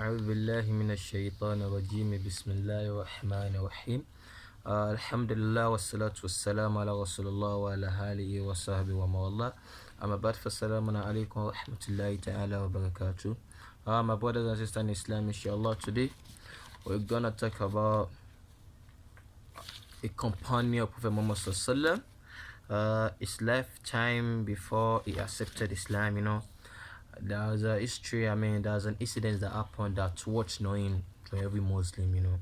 أعوذ بالله من الشيطان الرجيم بسم الله الرحمن الرحيم الحمد لله والصلاة والسلام على رسول الله وعلى آله وصحبه ومن والاه أما بعد فالسلام عليكم ورحمة الله تعالى وبركاته. My brothers and sisters in Islam, inshallah, today we're gonna talk about a companion of Prophet Muhammad Sallallahu his lifetime before he accepted Islam. There's a history, there's an incident that happened that's worth knowing to every Muslim.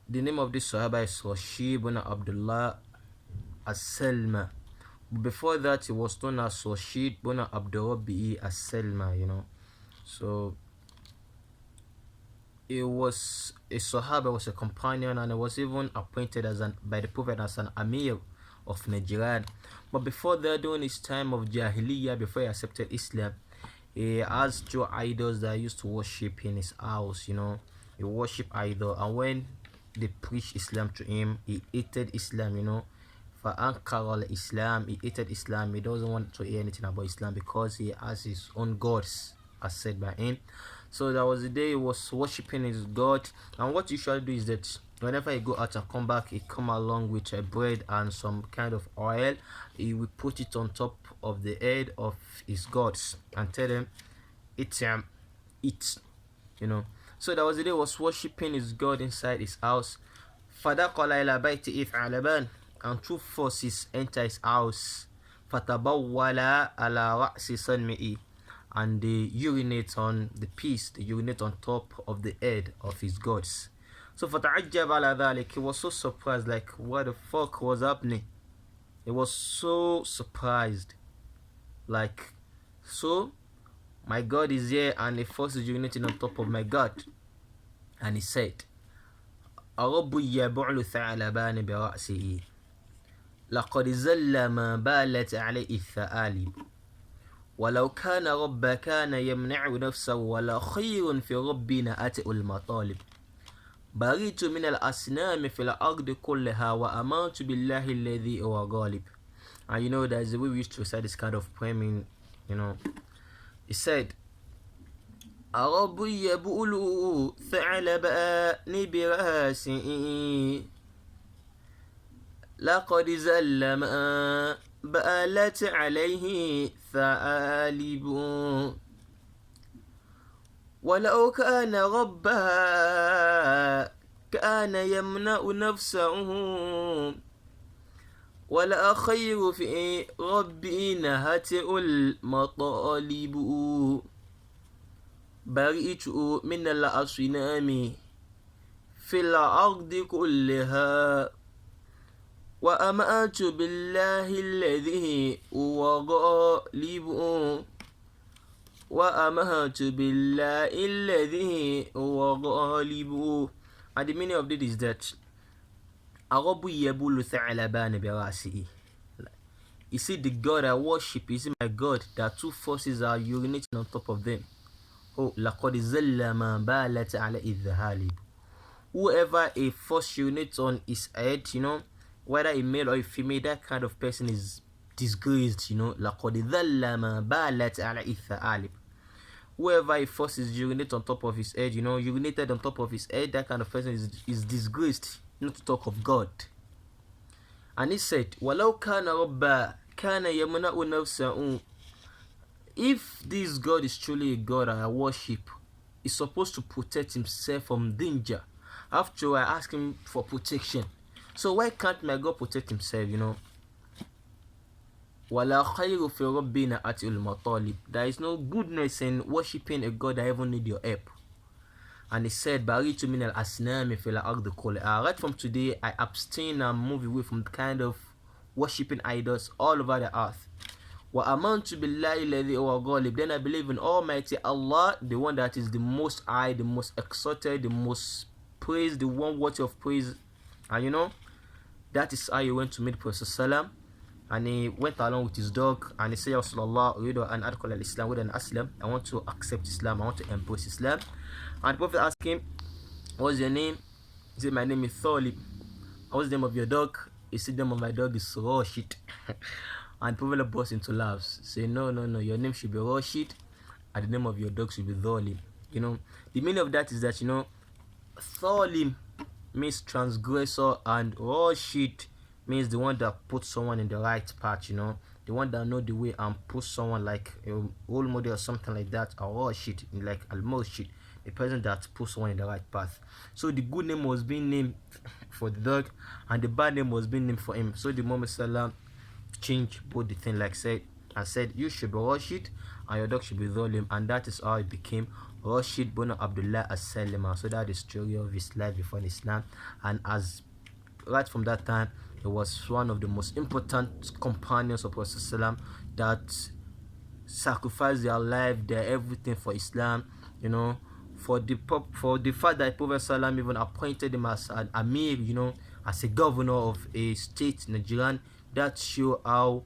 The name of this Sahaba is Rashid ibn Abdullah as-Salma. Before that, he was known as Rashid ibn Abdurrabbi as-Salma. So he was a Sahaba, was a companion, and he was even appointed by the Prophet as an Amir of Najran. But before that, during his time of Jahiliyyah, before he accepted Islam, he has two idols that he used to worship in his house. He worshiped idol, and when they preached Islam to him, he hated Islam. For Ankara Islam, he hated Islam. He doesn't want to hear anything about Islam because he has his own gods, as said by him. So that was the day he was worshiping his God. And what you should do is that whenever he go out and come back, he come along with a bread and some kind of oil. He will put it on top of the head of his gods and tell them, eat. So that was the day he was worshiping his God inside his house. فَدَخَلَ إِلَى بَيْتِهِ ثَعْلَبَانٌ, and two forces enter his house. فَتَبَوَّلَ عَلَى رَأْسِ صَنْمِئِ, and they urinate on the piece, they urinate on top of the head of his gods. So فَتَعَجَّبَ عَلَى ذَلِكَ, he was so surprised, like, what the fuck was happening? He was so surprised, like, so my God is here and the force is urinating on top of my God. And he said, أَرَبُّ يَبُعْلُ ثَعْلَبَانِ بِرَأْسِهِ لَقَدْ زَلَّ مَا بَالَتْ عَلَيْهِ الثَّعَالِبُ ولو كان رب كان يمنع نفسه ولا خير في ربنا أتئ المطالب بريت من الأصنام في الأرض كلها وأمنت بالله الذي هو غالب. And there's a way we used to recite this kind of poem he said, أرب يبؤل ثعلبان براسه لقد زل ما بألت عليه ثعالب ولو كان ربها كان يمنع نفسه ولا خير في ربي نهته المطالب برئت من الأصنام في الأرض كلها وأمأت بالله الذي هو غالب وأمأت بالله الذي هو غالب. And the meaning of it is that Arabu yabulu tha'alabani birasihi. You see, the God I worship, is my God, that two forces are urinating on top of them. Oh, laqad zalla ma balat ala idhalib. Whoever a force urinates on his head, whether a male or a female, that kind of person is disgraced. Laqad zalla ma balat ala idhalib. Whoever a force is urinate on top of his head, urinated on top of his head, that kind of person is disgraced. Not to talk of God. And he said, وَلَوْ كَانَ رَبَّا كَانَ يَمْنَعُ نَفْسَهُ. If this God is truly a God I worship, he's supposed to protect himself from danger. After all, I ask him for protection. So why can't my God protect himself, وَلَا خَيْرُ فِي رَبِّنَا أَتِئُ الْمَطَالِبِ. There is no goodness in worshiping a God that even need your help. And he said, Baritu min al-asnami fil ardi kullaha. Right from today, I abstain and move away from the kind of worshipping idols all over the earth. Wa amantu billahi alladhi huwa ghalib. Then I believe in Almighty Allah, the one that is the most high, the most exalted, the most praised, the one worthy of praise. And that is how he went to meet Prophet Sallam. And he went along with his dog, and he said, Ya Rasulullah, uridu an adkhul al-Islam with an Aslam. I want to accept Islam, I want to embrace Islam. And the Prophet asked him, what's your name? He said, my name is Thalib. What's the name of your dog? He said, the name of my dog is Rashid. And the Prophet burst into laughs. Say, no, your name should be Rashid, and the name of your dog should be Thalib. You know, the meaning of that is that, Tholim means transgressor, and Rashid means the one that puts someone in the right path, the one that know the way and puts someone like a role model or something like that. Or Rashid, like Al-Murshid, the person that puts someone in the right path. So the good name was being named for the dog, and the bad name was being named for him. So the Prophet Sallam changed both the thing, like said, and said, you should be Rashid and your dog should be Zolim, and that is how it became Rashid bin Abdullah as-Salima. So that is the story of his life before Islam, and as right from that time, he was one of the most important companions of Prophet that sacrificed their life, their everything for Islam. For the fact that Prophet Salam even appointed him as an Amir, as a governor of a state, Nigerian, that show how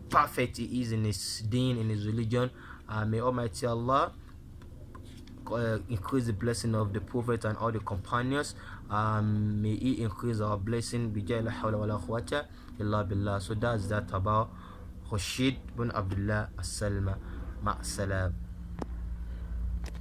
perfect he is in his deen, in his religion. May Almighty Allah increase the blessing of the Prophet and all the companions. May He increase our blessing. So that's that about Rashid bin Abdullah as-Salma. Ma'salam.